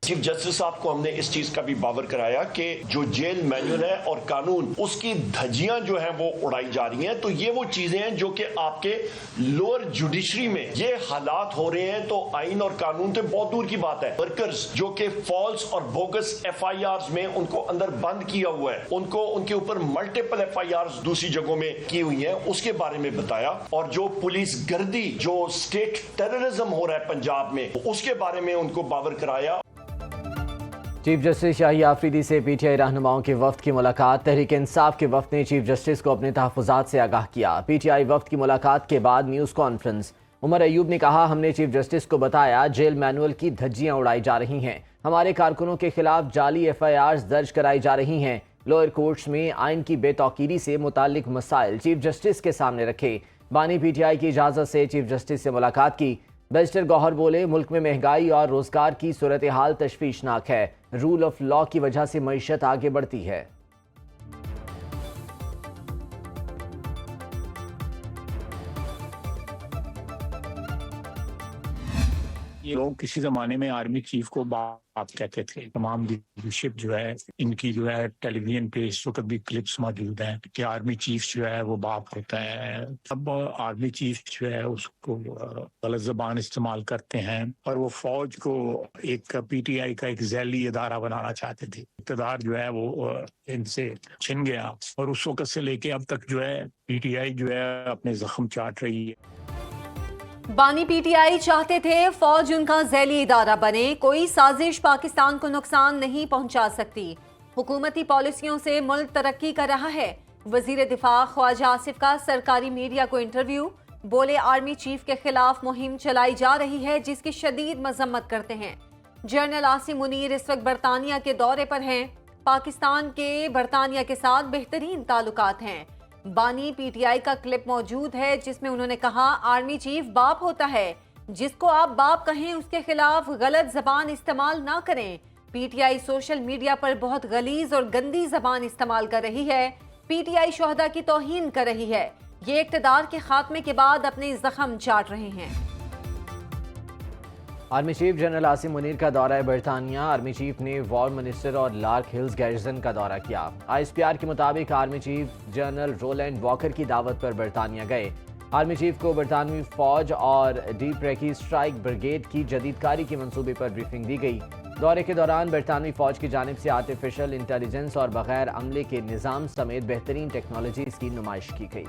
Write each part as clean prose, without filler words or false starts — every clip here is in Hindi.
चीफ जस्टिस साहब को हमने इस चीज का भी बावर कराया कि जो जेल मैनुअल है और कानून उसकी धज्जियां जो हैं वो उड़ाई जा रही हैं। तो ये वो चीजें हैं जो कि आपके लोअर जुडिशरी में ये हालात हो रहे हैं, तो आइन और कानून तो बहुत दूर की बात है। वर्कर्स जो कि फॉल्स और बोगस FIRs में उनको अंदर बंद किया हुआ है, उनको उनके ऊपर मल्टीपल FIRs दूसरी जगहों में की हुई है, उसके बारे में बताया। और जो पुलिस गर्दी, जो स्टेट टेररिज्म हो रहा है पंजाब में, उसके बारे में उनको बावर कराया। चीफ जस्टिस शाही आफरीदी से PTI रहनुमाओं के वफ्द की मुलाकात। तहरीक इंसाफ के वफ्द ने चीफ जस्टिस को अपने तहफ़्फ़ुज़ात से आगाह किया। PTI वफ्द की मुलाकात के बाद न्यूज़ कॉन्फ्रेंस। उमर अयूब ने कहा, हमने चीफ जस्टिस को बताया जेल मैनुअल की धज्जियां उड़ाई जा रही हैं, हमारे कारकुनों के खिलाफ जाली FIRs दर्ज कराई जा रही हैं। लोअर कोर्ट्स में आइन की बेतौकीरी से मुताल्लिक मसाइल चीफ जस्टिस के सामने रखे। बानी PTI की इजाज़त से चीफ जस्टिस से मुलाकात की। बैरिस्टर गौहर बोले, मुल्क में महंगाई और रोजगार की सूरत हाल तशवीशनाक है। रूल ऑफ लॉ की वजह से मईशत आगे बढ़ती है। ये लोग किसी जमाने में आर्मी चीफ को बाप कहते थे। तमाम लीडरशिप जो है इनकी जो है टेलीविजन पे इस वक्त भी क्लिप्स मौजूद हैं कि आर्मी चीफ जो है वो बाप होता है। अब आर्मी चीफ जो है उसको गलत जबान इस्तेमाल करते हैं और वो फौज को एक PTI का एक झैली इदारा बनाना चाहते थे। इक़्तिदार जो है वो इनसे छिन गया और उस वक्त से लेके अब तक जो है PTI जो है अपने जख्म चाट रही है। बानी PTI चाहते थे फौज उनका झैली इदारा बने। कोई साजिश पाकिस्तान को नुकसान नहीं पहुंचा सकती। हुकूमती पॉलिसियों से मुल्क तरक्की कर रहा है। वजीर दिफा ख्वाजा आसिफ का सरकारी मीडिया को इंटरव्यू। बोले, आर्मी चीफ के खिलाफ मुहिम चलाई जा रही है जिसकी शदीद मजम्मत करते हैं। जनरल आसिम मुनीर इस वक्त बरतानिया के दौरे पर हैं। पाकिस्तान के बरतानिया के साथ बेहतरीन ताल्लुकात हैं। बानी PTI का क्लिप मौजूद है जिसमें उन्होंने कहा, आर्मी चीफ बाप होता है, जिसको आप बाप कहें उसके खिलाफ गलत जबान इस्तेमाल ना करें। PTI सोशल मीडिया पर बहुत गलीज और गंदी जबान इस्तेमाल कर रही है। PTI शोहदा की तौहीन कर रही है। ये इक़्तिदार के खात्मे के बाद अपने जख्म चाट रहे हैं। Army chief general Asim Munir का दौरा बरतानिया। आर्मी चीफ ने वॉर मिनिस्टर और लार्क हिल्स गैरिजन का दौरा किया। ISPR के मुताबिक army chief general Roland Walker की दावत पर बरतानिया गए। आर्मी चीफ को बरतानवी फौज और डीप रेकी स्ट्राइक ब्रिगेड की जदीदकारी के मंसूबे पर ब्रीफिंग दी गई। दौरे के दौरान बरतानवी फौज की जानिब से आर्टिफिशियल इंटेलिजेंस और बगैर अमले के निज़ाम समेत बेहतरीन टेक्नोलॉजीज की नुमाइश की गई।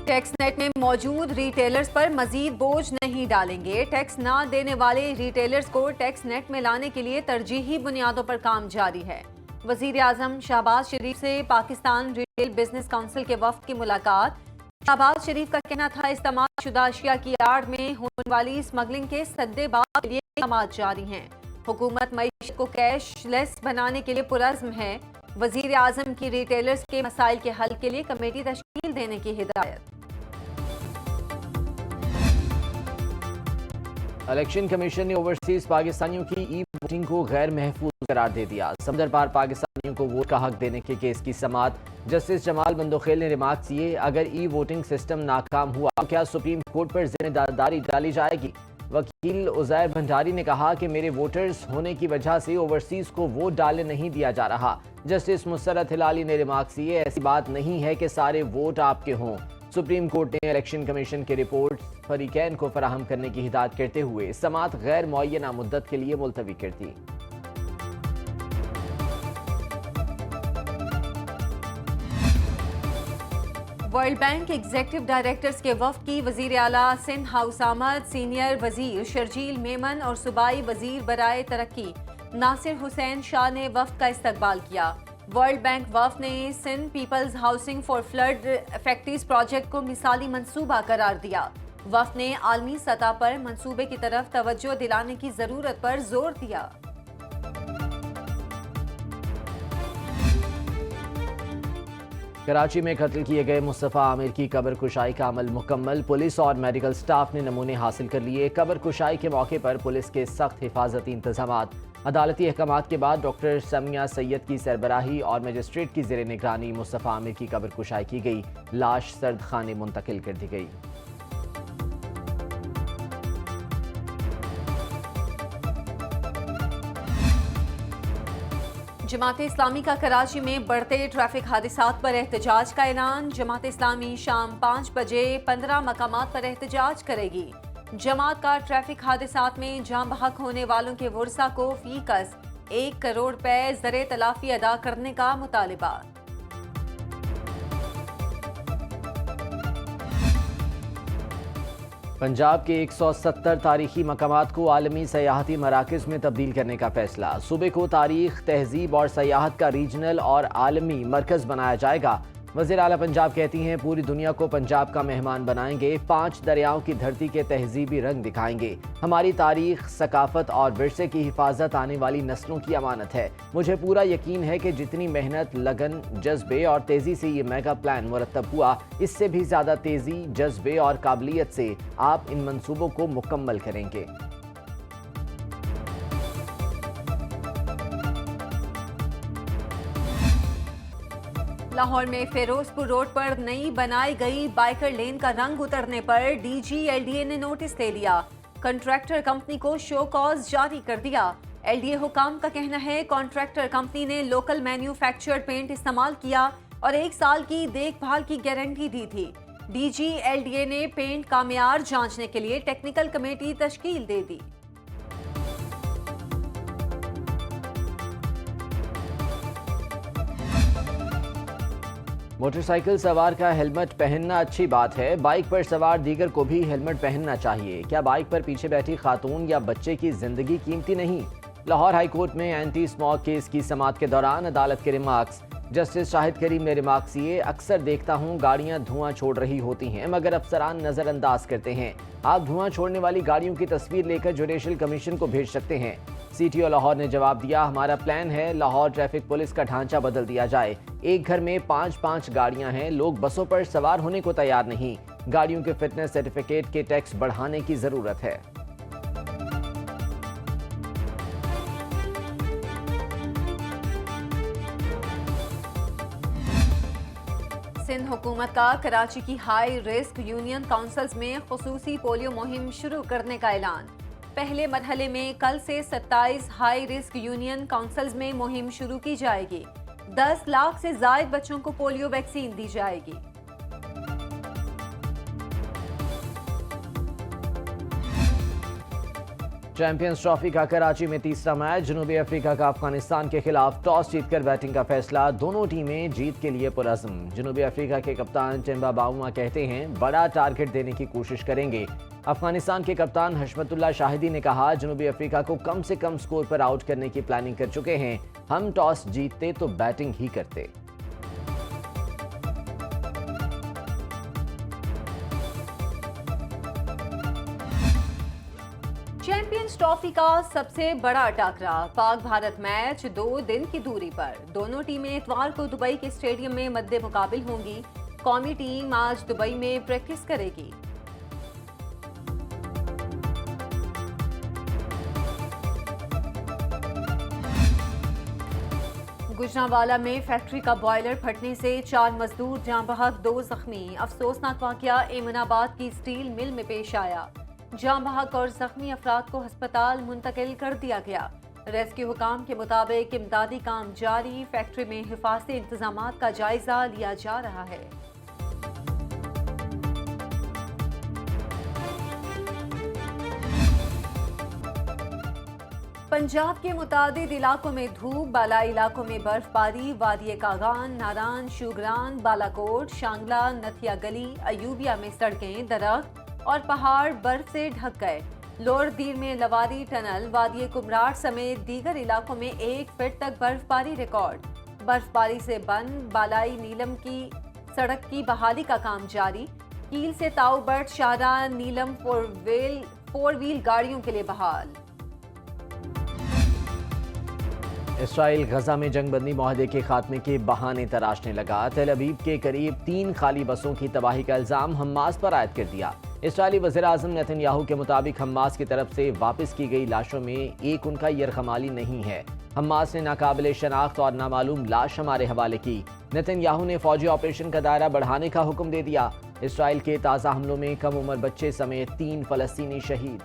टैक्स नेट में मौजूद रिटेलर्स पर मजीद बोझ नहीं डालेंगे। टैक्स ना देने वाले रिटेलर्स को टैक्स नेट में लाने के लिए तरजीही बुनियादों पर काम जारी है। वजीर आजम शहबाज शरीफ से पाकिस्तान रिटेल बिजनेस काउंसिल के वफ्द की मुलाकात। शहबाज शरीफ का कहना था, इस्तेमाल शुदा अशिया की आड़ में होने वाली स्मगलिंग के सद्देबाज के लिए इक़दाम जारी हैं। हुकूमत मईशत को कैशलेस बनाने के लिए पुरअज़्म है। वजीर आजम की रिटेलर्स के मसाइल के हल के लिए कमेटी तश्कील देने की हिदायत। इलेक्शन कमीशन ने ओवरसीज पाकिस्तानियों की वोटिंग को गैर महफूज करार दे दिया। समंदर पार पाकिस्तानियों को वोट का हक देने के केस की समाअत जस्टिस जमाल बंदोखेल ने रिमार्क किए, अगर वोटिंग सिस्टम नाकाम हुआ तो क्या सुप्रीम कोर्ट पर जिम्मेदारी डाली जाएगी। वकील उजैर भंडारी ने कहा कि मेरे वोटर्स होने की वजह से ओवरसीज को वोट डालने नहीं दिया जा रहा। जस्टिस मुसरत हिलाली ने रिमार्क किए, ऐसी बात नहीं है कि सारे वोट आपके हों। सुप्रीम कोर्ट ने इलेक्शन कमीशन की रिपोर्ट फरीकैन को फराहम करने की हिदायत करते हुए समाअत गैर मुअय्यना मुद्दत के लिए मुलतवी कर दी। वर्ल्ड बैंक एग्जीक्यूटिव डायरेक्टर्स के वफ्द की वजीर आला सिंध हाउस आमद। सीनियर वजीर शर्जील मेमन और सूबाई वजीर बराए तरक्की नासिर हुसैन शाह ने वफ्द का इस्तकबाल किया। वर्ल्ड बैंक वफ्द ने Sindh people's housing for flood affectees project को मिसाली मंसूबा करार दिया। वफ्द ने आलमी सतह पर मंसूबे की तरफ तवज्जो दिलाने की जरूरत पर जोर दिया। कराची में कत्ल किए गए मुस्तफ़ा आमिर की कब्र कुशाई का अमल मुकम्मल। पुलिस और मेडिकल स्टाफ ने नमूने हासिल कर लिए। कब्र कुशाई के मौके पर पुलिस के सख्त हिफाजती इंतजामात। अदालती अहकामात के बाद डॉक्टर समिया सैयद की सरबराही और मजिस्ट्रेट की ज़ेर निगरानी मुस्तफ़ा आमिर की कब्र कुशाई की गई। लाश सर्द खाने मुंतकिल कर दी गई। जमात इस्लामी का कराची में बढ़ते ट्रैफिक हादसात पर एहतजाज का ऐलान। जमात इस्लामी शाम 5 बजे 15 मकामात पर एहतजाज करेगी। जमात का ट्रैफिक हादसात में जान बहक होने वालों के वर्सा को फीकस 1 करोड़ रुपए ज़रे तलाफी अदा करने का मुतालिबा। पंजाब के 170 तारीखी मकामात को आलमी सयाहती मराकज़ में तब्दील करने का फैसला। सूबे को तारीख, तहजीब और सयाहत का रीजनल और आलमी मरकज़ बनाया जाएगा। वज़ीर आला पंजाब कहती हैं पूरी दुनिया को पंजाब का मेहमान बनाएंगे। 5 दरियाओं की धरती के तहजीबी रंग दिखाएंगे। हमारी तारीख, सकाफत और विरसे की हिफाजत आने वाली नस्लों की अमानत है। मुझे पूरा यकीन है कि जितनी मेहनत, लगन, जज्बे और तेज़ी से ये मेगा प्लान मुरतब हुआ, इससे भी ज़्यादा तेज़ी, जज्बे और काबिलियत से आप इन मंसूबों को मुकम्मल करेंगे। लाहौर में फिरोजपुर रोड पर नई बनाई गई बाइकर लेन का रंग उतरने पर डीजी एलडीए ने नोटिस ले लिया। कॉन्ट्रैक्टर कंपनी को शो कॉज जारी कर दिया। एलडीए हुकाम का कहना है कॉन्ट्रैक्टर कंपनी ने लोकल मैन्युफैक्चर्ड पेंट इस्तेमाल किया और 1 साल की देखभाल की गारंटी दी थी। डीजी एलडीए ने पेंट का मेयार जांचने के लिए टेक्निकल कमेटी तश्कील दे दी। मोटरसाइकिल सवार का हेलमेट पहनना अच्छी बात है। बाइक पर सवार दीगर को भी हेलमेट पहनना चाहिए। क्या बाइक पर पीछे बैठी खातून या बच्चे की जिंदगी कीमती नहीं? लाहौर हाई कोर्ट में एंटी स्मॉग केस की समाअत के दौरान अदालत के रिमार्क्स। जस्टिस शाहिद करीम ने रिमार्क्स किए, अक्सर देखता हूँ गाड़ियाँ धुआं छोड़ रही होती हैं मगर अफसरान नज़रअंदाज करते हैं। आप धुआं छोड़ने वाली गाड़ियों की तस्वीर लेकर जुडिशल कमीशन को भेज सकते हैं। सीटीओ लाहौर ने जवाब दिया, हमारा प्लान है लाहौर ट्रैफिक पुलिस का ढांचा बदल दिया जाए। एक घर में 5-5 गाड़ियां हैं, लोग बसों पर सवार होने को तैयार नहीं। गाड़ियों के फिटनेस सर्टिफिकेट के टैक्स बढ़ाने की जरूरत है। सिंध हुकूमत का कराची की हाई रिस्क यूनियन काउंसिल्स में खुसूसी पोलियो मुहिम शुरू करने का ऐलान। पहले मरहले में कल से 27 हाई रिस्क यूनियन काउंसिल्स में मुहिम शुरू की जाएगी। 10 लाख से ज्यादा बच्चों को पोलियो वैक्सीन दी जाएगी। चैंपियंस ट्रॉफी का कराची में तीसरा मैच। जनूबी अफ्रीका का अफगानिस्तान के खिलाफ टॉस जीतकर बैटिंग का फैसला। दोनों टीमें जीत के लिए पुरअज़्म। जनूबी अफ्रीका के कप्तान टिम्बा बाउमा कहते हैं बड़ा टारगेट देने की कोशिश करेंगे। अफगानिस्तान के कप्तान हशमतुल्लाह शाहिदी ने कहा जनूबी अफ्रीका को कम से कम स्कोर पर आउट करने की प्लानिंग कर चुके हैं। हम टॉस जीतते तो बैटिंग ही करते। चैंपियंस ट्रॉफी का सबसे बड़ा टाकरा। पाक भारत मैच 2 दिन की दूरी पर। दोनों टीमें इतवार को दुबई के स्टेडियम में मद्दे मुकाबिल होंगी। कौमी टीम आज दुबई में प्रैक्टिस करेगी। गुजरांवाला में फैक्ट्री का बॉयलर फटने से 4 मजदूर जान बहक, 2 जख्मी। अफसोसनाक वाकया एमनाबाद की स्टील मिल में पेश आया। जान बहक और जख्मी अफराद को अस्पताल मुंतकिल कर दिया गया। रेस्क्यू हुकाम के मुताबिक इमदादी काम जारी। फैक्ट्री में हिफाजती इंतजामात का जायजा लिया जा रहा है। पंजाब के मुतादिद इलाकों में धूप, बालाई इलाकों में बर्फबारी। वादी कागान, नारान, शुगरान, बालाकोट, शांगला, नथिया गली, अयूबिया में सड़कें, दरख्त और पहाड़ बर्फ से ढक गए। लोअर दीर में लवारी टनल, वादी कुमराट समेत दीगर इलाकों में 1 फीट तक बर्फबारी रिकॉर्ड। बर्फबारी से बंद बालाई नीलम की सड़क की बहाली का काम जारी। कील से ताऊबर्ट शाहरा नीलम 4 व्हील गाड़ियों के लिए बहाल। इसराइल गजा में जंगबंदी माहदे के खात्मे के बहाने तराशने लगा। तेल अवीव के करीब 3 खाली बसों की तबाही का इल्जाम हमास पर आयद कर दिया। इसराइली वज़ीर-ए-आज़म नेतन्याहू के मुताबिक हमास की तरफ से वापस की गई लाशों में एक उनका यरगमाली नहीं है। हमास ने नाकाबिले शनाख्त और नामालूम लाश हमारे हवाले की। नेतन्याहू ने फौजी ऑपरेशन का दायरा बढ़ाने का हुक्म दे दिया। इसराइल के ताज़ा हमलों में कम उम्र बच्चे समेत 3 फ़लस्तीनी शहीद।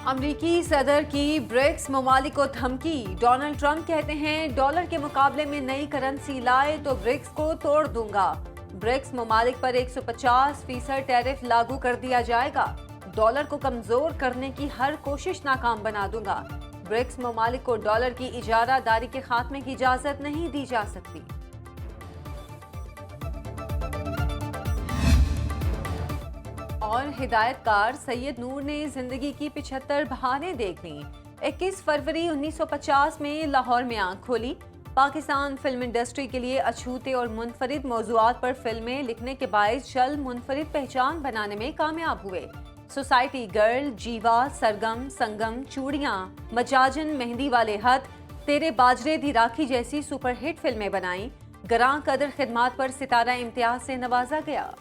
अमरीकी सदर की ब्रिक्स ममालिक को धमकी। डोनाल्ड ट्रंप कहते हैं डॉलर के मुकाबले में नई करेंसी लाए तो ब्रिक्स को तोड़ दूंगा। ब्रिक्स ममालिक पर 150% टैरिफ लागू कर दिया जाएगा। डॉलर को कमजोर करने की हर कोशिश नाकाम बना दूंगा। ब्रिक्स ममालिक को डॉलर की इजारादारी के खात्मे की इजाजत नहीं दी जा सकती। और हिदायतकार सैयद नूर ने जिंदगी की 75 बहारें देख लीं। 21 फरवरी 1950 में लाहौर में आंख खोली। पाकिस्तान फिल्म इंडस्ट्री के लिए अछूते और मुनफरिद मौज़ूआत पर फिल्में लिखने के बायस जल्द मुनफरिद पहचान बनाने में कामयाब हुए। सोसाइटी गर्ल, जीवा, सरगम, संगम, चूड़ियां, मजाजन, मेहंदी वाले हथ, तेरे बाजरे दी राखी जैसी सुपरहिट फिल्में बनाई। गरां कदर खिदमात पर सितारा इम्तियाज से नवाजा गया।